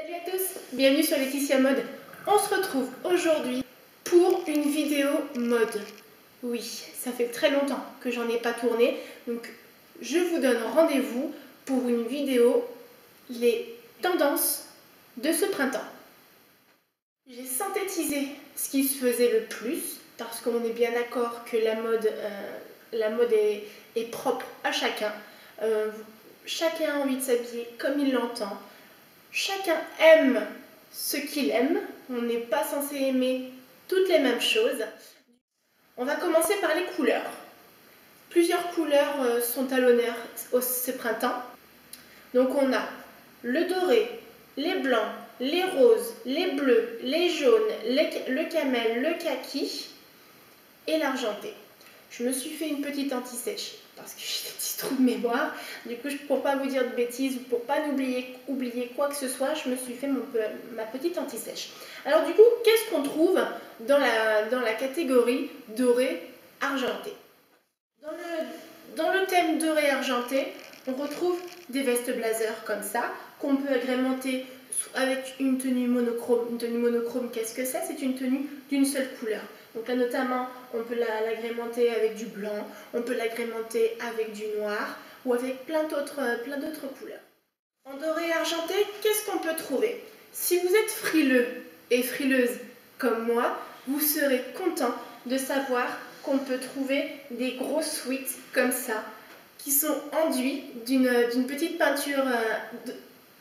Salut à tous, bienvenue sur Laetitia Mode. On se retrouve aujourd'hui pour une vidéo mode. Oui, ça fait très longtemps que j'en ai pas tourné, donc je vous donne rendez-vous pour une vidéo les tendances de ce printemps. J'ai synthétisé ce qui se faisait le plus, parce qu'on est bien d'accord que la mode est propre à chacun. Chacun a envie de s'habiller comme il l'entend. Chacun aime ce qu'il aime. On n'est pas censé aimer toutes les mêmes choses. On va commencer par les couleurs. Plusieurs couleurs sont à l'honneur ce printemps. Donc on a le doré, les blancs, les roses, les bleus, les jaunes, le camel, le kaki et l'argenté. Je me suis fait une petite anti-sèche parce que j'ai des petits trous de mémoire. Du coup, pour ne pas vous dire de bêtises ou pour ne pas oublier quoi que ce soit, je me suis fait ma petite anti-sèche. Alors du coup, qu'est-ce qu'on trouve dans la catégorie doré argenté? Dans le thème doré argenté, on retrouve des vestes blazer comme ça, qu'on peut agrémenter avec une tenue monochrome. Une tenue monochrome, qu'est-ce que c'est? C'est une tenue d'une seule couleur. Donc là notamment, on peut l'agrémenter avec du blanc, on peut l'agrémenter avec du noir ou avec plein d'autres couleurs. En doré argenté, qu'est-ce qu'on peut trouver? Si vous êtes frileux et frileuse comme moi, vous serez content de savoir qu'on peut trouver des gros sweats comme ça, qui sont enduits d'une petite peinture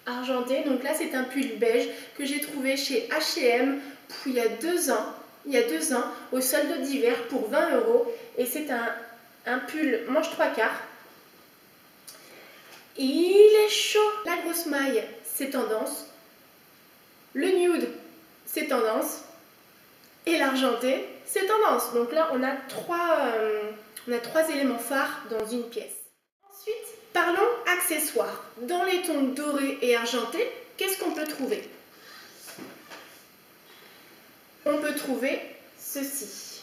argentée. Donc là, c'est un pull beige que j'ai trouvé chez H&M il y a 2 ans, au solde d'hiver pour 20 €. Et c'est un pull manche 3/4. Il est chaud. La grosse maille, c'est tendance. Le nude, c'est tendance. Et l'argenté, c'est tendance. Donc là, on a trois éléments phares dans une pièce. Ensuite, parlons accessoires. Dans les tons dorés et argentés, qu'est-ce qu'on peut trouver? On peut trouver ceci.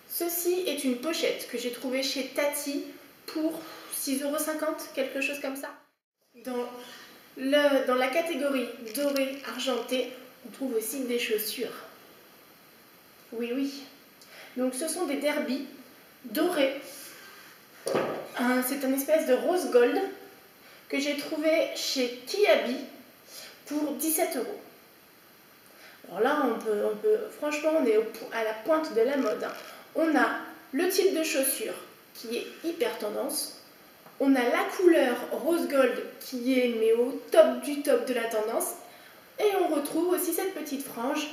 Ceci est une pochette que j'ai trouvée chez Tati pour 6,50 €, quelque chose comme ça. Dans la catégorie doré argenté, on trouve aussi des chaussures. Oui, oui. Donc ce sont des derbies dorés. C'est un espèce de rose gold que j'ai trouvé chez Kiabi pour 17 €. Alors là, franchement, on est à la pointe de la mode. On a le type de chaussure qui est hyper tendance. On a la couleur rose gold qui est mais au top du top de la tendance. Et on retrouve aussi cette petite frange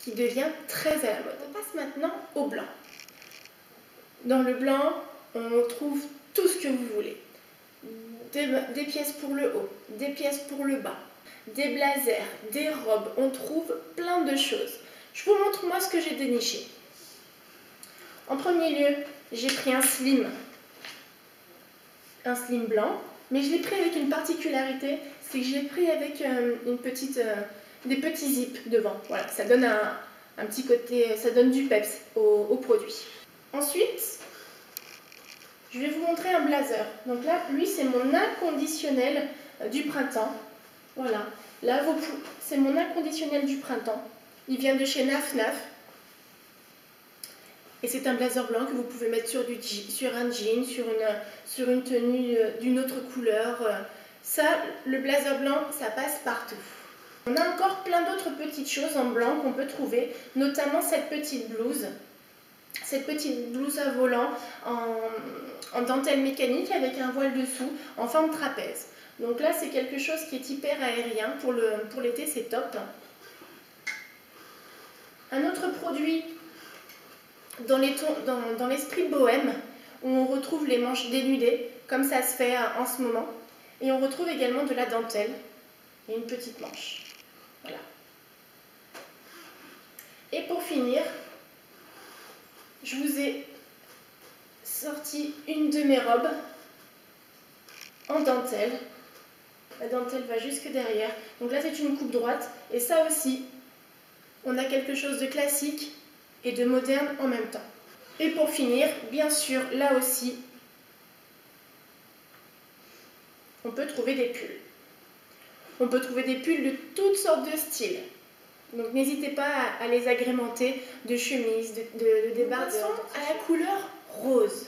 qui devient très à la mode. On passe maintenant au blanc. Dans le blanc, on trouve tout ce que vous voulez. Des pièces pour le haut, des pièces pour le bas, des blazers, des robes, on trouve plein de choses. Je vous montre moi ce que j'ai déniché. En premier lieu, j'ai pris un slim blanc, mais je l'ai pris avec une particularité, c'est que je l'ai pris avec des petits zips devant. Voilà, ça donne un petit côté, ça donne du peps au produit. Ensuite, je vais vous montrer un blazer. Donc là, lui, c'est mon inconditionnel du printemps. Voilà, là, c'est mon inconditionnel du printemps. Il vient de chez Naf Naf. Et c'est un blazer blanc que vous pouvez mettre sur un jean, sur une tenue d'une autre couleur. Ça, le blazer blanc, ça passe partout. On a encore plein d'autres petites choses en blanc qu'on peut trouver, notamment cette petite blouse. Cette petite blouse à volant en dentelle mécanique avec un voile dessous en forme trapèze. Donc là, c'est quelque chose qui est hyper aérien. Pour l'été, c'est top. Un autre produit dans l'esprit bohème, où on retrouve les manches dénudées, comme ça se fait en ce moment. Et on retrouve également de la dentelle et une petite manche. Voilà. Et pour finir, je vous ai sorti une de mes robes en dentelle. La dentelle va jusque derrière. Donc là, c'est une coupe droite. Et ça aussi, on a quelque chose de classique et de moderne en même temps. Et pour finir, bien sûr, là aussi, on peut trouver des pulls. On peut trouver des pulls de toutes sortes de styles. Donc n'hésitez pas à les agrémenter de chemises, de débardeurs. Passons à la couleur rose.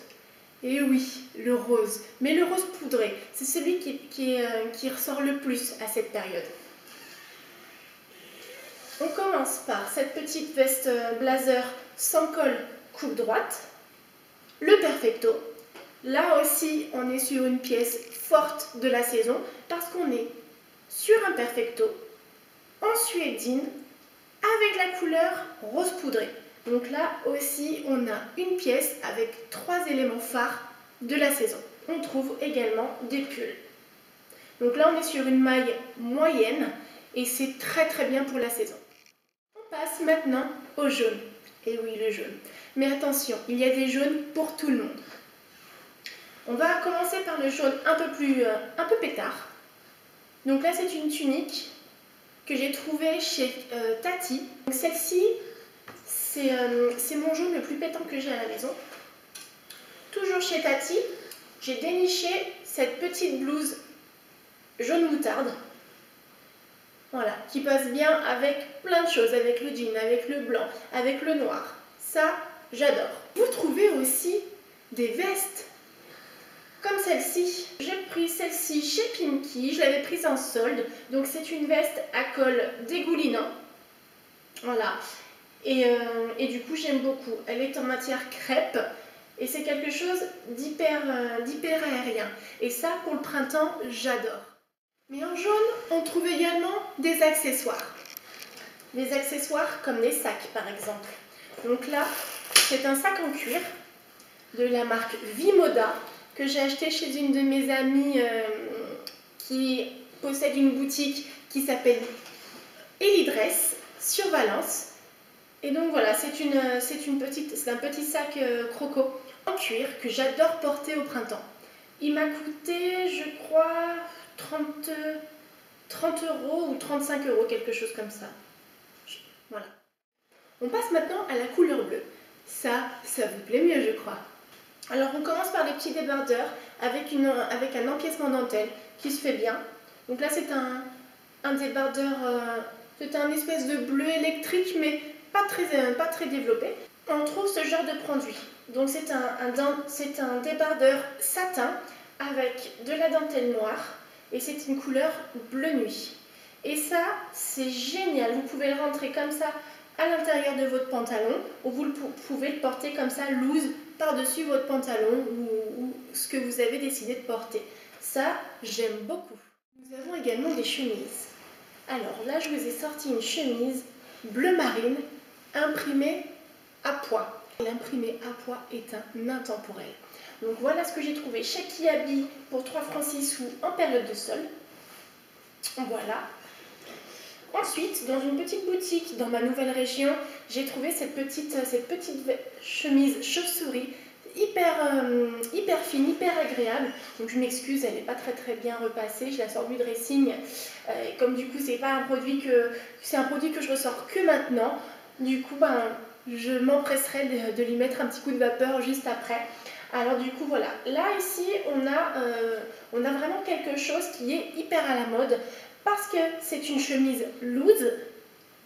Et oui, le rose. Mais le rose poudré, c'est celui qui ressort le plus à cette période. On commence par cette petite veste blazer sans col coupe droite. Le perfecto. Là aussi, on est sur une pièce forte de la saison parce qu'on est sur un perfecto en suédine avec la couleur rose poudré. Donc là aussi, on a une pièce avec 3 éléments phares de la saison. On trouve également des pulls. Donc là, on est sur une maille moyenne et c'est très très bien pour la saison. On passe maintenant au jaune. Et oui, le jaune. Mais attention, il y a des jaunes pour tout le monde. On va commencer par le jaune un peu pétard. Donc là, c'est une tunique que j'ai trouvée chez Tati. Celle-ci, c'est mon jaune le plus pétant que j'ai à la maison. Toujours chez Tati, j'ai déniché cette petite blouse jaune moutarde. Voilà, qui passe bien avec plein de choses, avec le jean, avec le blanc, avec le noir. Ça, j'adore. Vous trouvez aussi des vestes comme celle-ci. J'ai pris celle-ci chez Pimkie, je l'avais prise en solde. Donc c'est une veste à col dégoulinant. Voilà. Et du coup j'aime beaucoup. Elle est en matière crêpe et c'est quelque chose d'hyper aérien. Et ça pour le printemps, j'adore. Mais en jaune, on trouve également des accessoires. Des accessoires comme des sacs par exemple. Donc là, c'est un sac en cuir de la marque Vimoda que j'ai acheté chez une de mes amies qui possède une boutique qui s'appelle Elidress sur Valence. Et donc voilà, c'est un petit sac croco en cuir que j'adore porter au printemps. Il m'a coûté, je crois, 30 € ou 35 €, quelque chose comme ça. Voilà. On passe maintenant à la couleur bleue. Ça vous plaît mieux, je crois. Alors on commence par les petits débardeurs avec un empiècement dentelle qui se fait bien. Donc là c'est un débardeur, c'est un espèce de bleu électrique mais pas très développé. On trouve ce genre de produit. Donc c'est un débardeur satin avec de la dentelle noire et c'est une couleur bleu nuit. Et ça c'est génial, vous pouvez le rentrer comme ça à l'intérieur de votre pantalon ou vous pouvez le porter comme ça loose par-dessus votre pantalon ou ce que vous avez décidé de porter. Ça, j'aime beaucoup. Nous avons également des chemises. Alors là, je vous ai sorti une chemise bleu marine imprimée à pois. L'imprimé à pois est un intemporel. Donc voilà ce que j'ai trouvé chez Kiabi pour 3 francs 6 sous en période de solde. Voilà. Ensuite, dans une petite boutique dans ma nouvelle région, j'ai trouvé cette petite chemise chauve-souris hyper fine, hyper agréable. Donc je m'excuse, elle n'est pas très bien repassée. Je la sors du dressing. Comme du coup, c'est un produit que je ressors que maintenant. Du coup, je m'empresserai de lui mettre un petit coup de vapeur juste après. Alors du coup, voilà. Là, ici, on a vraiment quelque chose qui est hyper à la mode. Parce que c'est une chemise loose,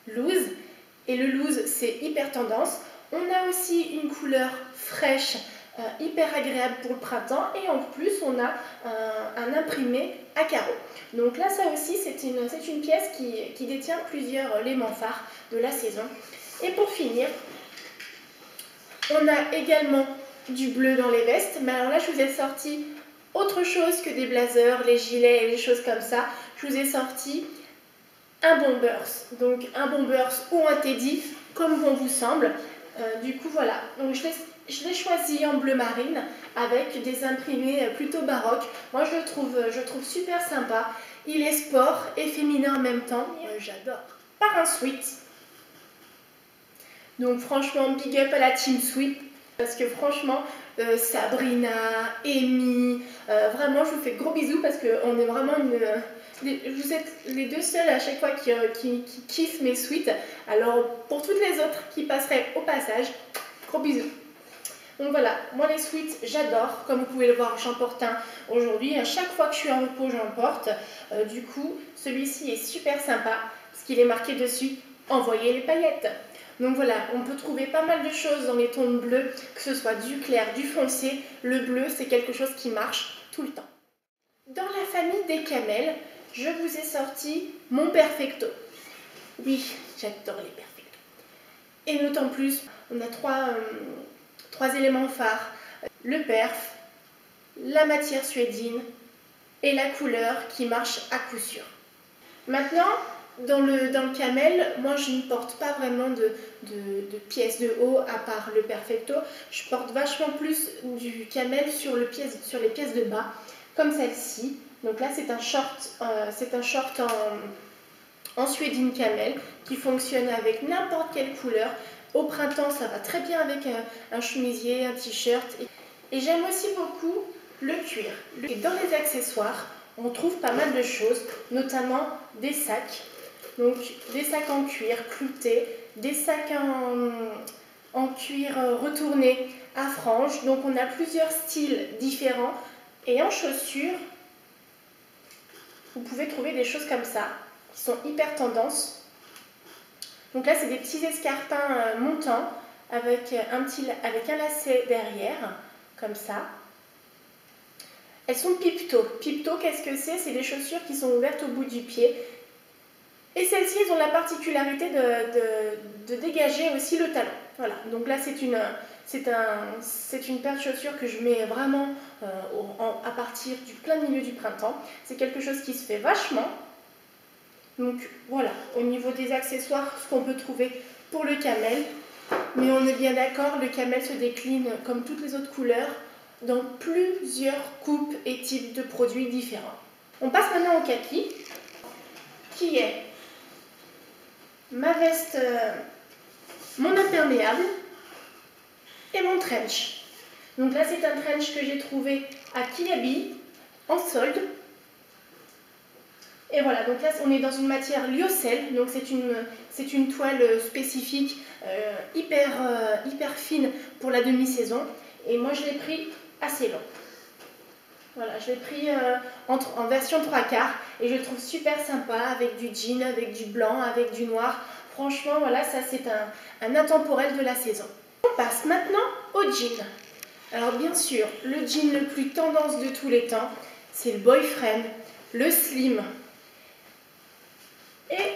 et le loose c'est hyper tendance. On a aussi une couleur fraîche, hyper agréable pour le printemps et en plus on a un imprimé à carreaux. Donc là ça aussi c'est une pièce qui détient plusieurs éléments phares de la saison. Et pour finir, on a également du bleu dans les vestes, mais alors là je vous ai sorti autre chose que des blazers, les gilets et les choses comme ça. Je vous ai sorti un bombers, donc un bombers ou un teddy, comme bon vous semble. Du coup voilà, donc je l'ai choisi en bleu marine avec des imprimés plutôt baroques. Moi je le trouve super sympa. Il est sport et féminin en même temps. J'adore. Par un sweat. Donc franchement, big up à la team sweat. Parce que franchement, Sabrina, Amy, vraiment je vous fais de gros bisous parce qu'on est vraiment vous êtes les deux seuls à chaque fois qui kiffent mes sweats. Alors pour toutes les autres qui passeraient au passage, gros bisous. Donc voilà, moi les sweats j'adore, comme vous pouvez le voir j'en porte un aujourd'hui, à chaque fois que je suis en repos j'en porte. Du coup celui-ci est super sympa, parce qu'il est marqué dessus envoyez les paillettes. Donc voilà, on peut trouver pas mal de choses dans les tons bleus, que ce soit du clair, du foncé. Le bleu c'est quelque chose qui marche tout le temps. Dans la famille des camels, je vous ai sorti mon Perfecto. Oui, j'adore les Perfecto. Et d'autant plus, on a trois éléments phares. Le perf, la matière suédine et la couleur qui marche à coup sûr. Maintenant, dans le camel, moi je ne porte pas vraiment de pièces de haut à part le Perfecto. Je porte vachement plus du camel sur les pièces de bas, comme celle-ci. Donc là c'est un short en suédine camel qui fonctionne avec n'importe quelle couleur. Au printemps ça va très bien avec un chemisier, un t-shirt. Et j'aime aussi beaucoup le cuir. Et dans les accessoires, on trouve pas mal de choses, notamment des sacs. Donc des sacs en cuir cloutés, des sacs en cuir retourné à franges. Donc on a plusieurs styles différents. Et en chaussures, vous pouvez trouver des choses comme ça, qui sont hyper tendance. Donc là c'est des petits escarpins montants avec un lacet derrière, comme ça. Elles sont Pipto. Pipto, qu'est-ce que c'est? C'est des chaussures qui sont ouvertes au bout du pied. Et celles-ci, elles ont la particularité de dégager aussi le talon. Voilà, donc là c'est une paire de chaussures que je mets vraiment à partir du plein milieu du printemps. C'est quelque chose qui se fait vachement. Donc voilà, au niveau des accessoires, ce qu'on peut trouver pour le camel. Mais on est bien d'accord, le camel se décline comme toutes les autres couleurs dans plusieurs coupes et types de produits différents. On passe maintenant au kaki, qui est ma veste, mon imperméable et mon trench. Donc là c'est un trench que j'ai trouvé à Kiabi en solde. Et voilà, donc là on est dans une matière lyocell, donc c'est une toile spécifique hyper fine pour la demi-saison. Et moi je l'ai pris assez long. Voilà, je l'ai pris en version 3/4 et je le trouve super sympa avec du jean, avec du blanc, avec du noir. Franchement, voilà, ça c'est un intemporel de la saison. On passe maintenant au jean. Alors bien sûr, le jean le plus tendance de tous les temps, c'est le boyfriend, le slim. Et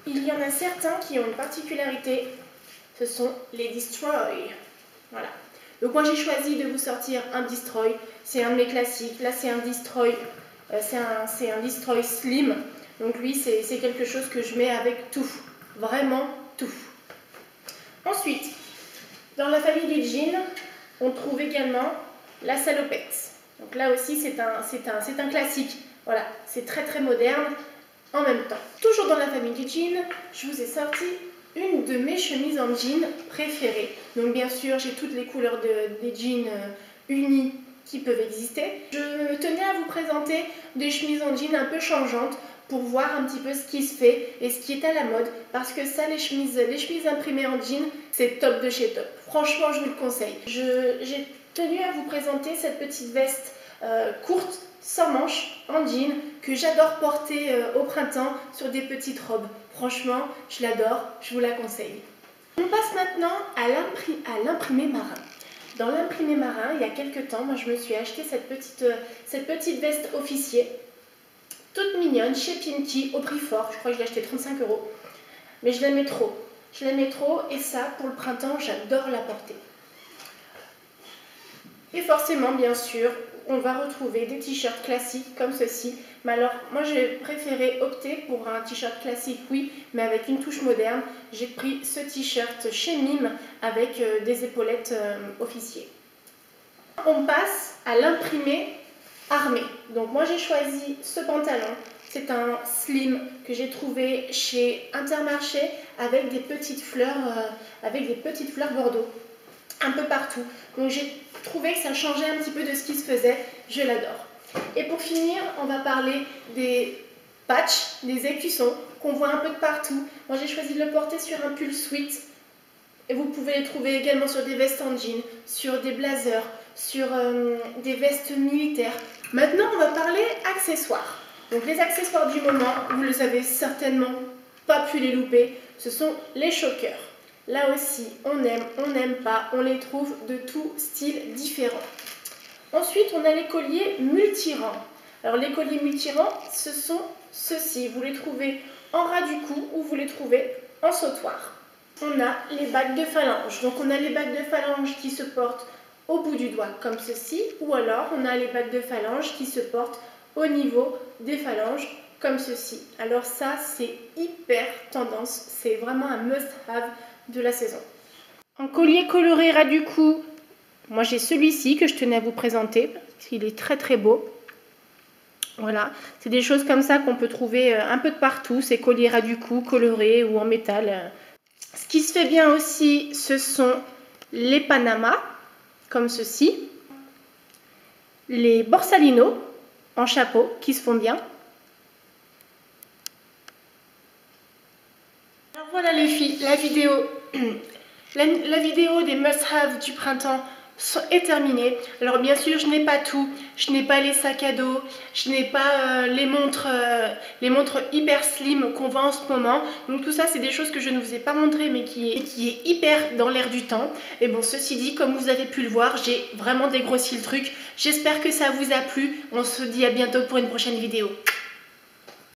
il y en a certains qui ont une particularité, ce sont les destroy. Voilà. Donc moi j'ai choisi de vous sortir un destroy, c'est un de mes classiques. Là c'est un destroy, c'est un destroy slim. Donc lui c'est quelque chose que je mets avec tout, vraiment tout. Ensuite, dans la famille du jean, on trouve également la salopette. Donc là aussi c'est un classique. Voilà, c'est très très moderne en même temps. Toujours dans la famille du jean, je vous ai sorti une de mes chemises en jean préférées. Donc bien sûr, j'ai toutes les couleurs des jeans unis qui peuvent exister. Je tenais à vous présenter des chemises en jean un peu changeantes pour voir un petit peu ce qui se fait et ce qui est à la mode. Parce que ça, les chemises imprimées en jean, c'est top de chez top. Franchement, je vous le conseille. J'ai tenu à vous présenter cette petite veste courte, sans manches, en jean, que j'adore porter au printemps sur des petites robes. Franchement, je l'adore, je vous la conseille. On passe maintenant à l'imprimé marin. Dans l'imprimé marin, il y a quelques temps, moi je me suis acheté cette petite veste officier, toute mignonne, chez Pinky, au prix fort. Je crois que je l'ai acheté 35 €. Mais je l'aimais trop. Je l'aimais trop et ça, pour le printemps, j'adore la porter. Et forcément, bien sûr, on va retrouver des t-shirts classiques comme ceci. Mais alors, moi j'ai préféré opter pour un t-shirt classique, oui, mais avec une touche moderne. J'ai pris ce t-shirt chez Mime avec des épaulettes officiers. On passe à l'imprimé armé. Donc moi j'ai choisi ce pantalon. C'est un slim que j'ai trouvé chez Intermarché avec des petites fleurs bordeaux un peu partout. Donc j'ai trouvé que ça changeait un petit peu de ce qui se faisait. Je l'adore. Et pour finir, on va parler des patchs, des écussons qu'on voit un peu de partout. Moi j'ai choisi de le porter sur un pull sweat Et vous pouvez les trouver également sur des vestes en jean, sur des blazers, sur des vestes militaires. Maintenant, on va parler accessoires. Donc les accessoires du moment, vous les avez certainement pas pu les louper, ce sont les chokers. Là aussi, on aime, on n'aime pas, on les trouve de tout style différent. Ensuite, on a les colliers multirangs. Alors les colliers multirangs, ce sont ceux-ci. Vous les trouvez en ras du cou ou vous les trouvez en sautoir. On a les bagues de phalange. Donc on a les bagues de phalange qui se portent au bout du doigt comme ceci, ou alors on a les bagues de phalange qui se portent au niveau des phalanges comme ceci. Alors ça, c'est hyper tendance, c'est vraiment un must-have de la saison. En collier coloré ras du cou, moi j'ai celui-ci que je tenais à vous présenter, parce qu'il est très très beau. Voilà, c'est des choses comme ça qu'on peut trouver un peu de partout, ces colliers ras du cou, colorés ou en métal. Ce qui se fait bien aussi, ce sont les Panama, comme ceci. Les Borsalino en chapeau, qui se font bien. Alors voilà les filles, la vidéo des must-have du printemps est terminée. Alors bien sûr, je n'ai pas tout, je n'ai pas les sacs à dos, je n'ai pas les montres hyper slim qu'on vend en ce moment. Donc tout ça, c'est des choses que je ne vous ai pas montré, mais qui est hyper dans l'air du temps. Et bon, ceci dit, comme vous avez pu le voir, j'ai vraiment dégrossi le truc. J'espère que ça vous a plu. On se dit à bientôt pour une prochaine vidéo.